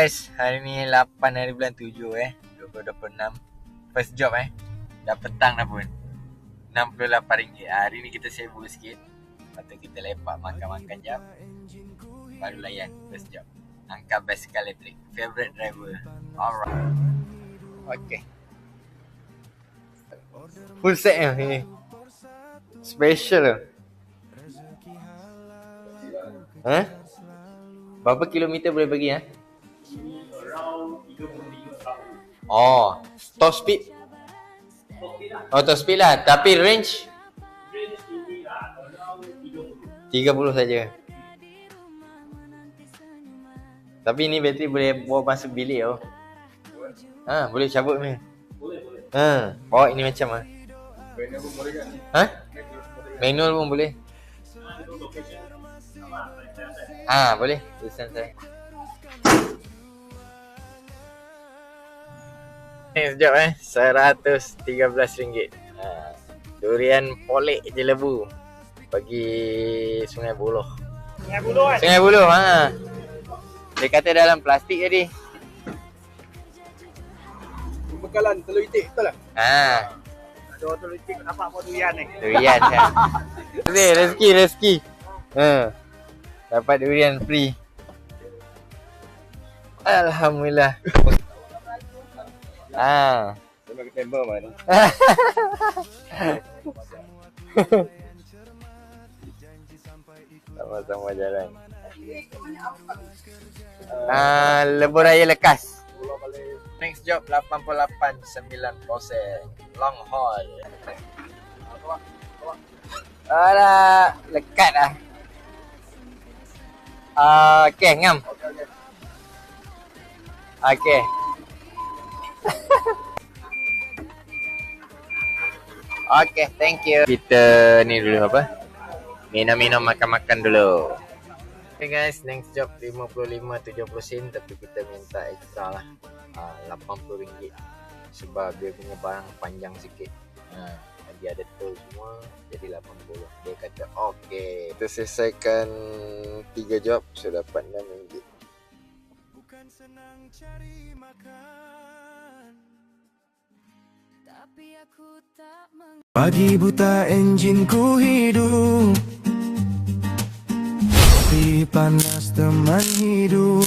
guys, hari ni 8 hari bulan 7 2026. First job dah petang dah pun. RM68. Hari ni kita sibuk sikit. Lepas tu kita lepak makan-makan jap. Baru layan first job. Angkat basikal elektrik. Favorite driver. Alright. Okay. Full set ni. Special. Berapa kilometer boleh bagi Oh, top speed. Oh, top speed lah. Tapi range 30 saja. Tapi ni bateri boleh bawa masuk bilik boleh cabut ni. Bawa ini macam manual pun boleh kan? Manual pun boleh. Boleh. Tulisan saya. Sekejap RM113. Durian polek je lebu. Bagi Sungai Buloh. Sungai Buloh Dia kata dalam plastik tadi. Bekalan telur itik betul lah? Ada telur itik dapat buat durian ni. Durian rezeki. Dapat durian free. Alhamdulillah. Saya pakai tembel mana? Sama-sama jalan. Lebuh Raya Lekas. Next job 88.9%. Long haul. Alah, lekat lah. Okay, ngam. Okay. Okay, thank you. Kita ni dulu minum-minum, makan-makan dulu. Okay guys, next job 55-70 sen. Tapi kita minta extra lah, RM80. Sebab dia punya barang panjang sikit. Dia ada tol semua, jadi 80. Dia kata okay. Kita selesaikan 3 job, sudah dapat RM6. Bukan senang cari makan, tapi aku tak pagi buta enjin ku hidup, tapi panas teman hidup.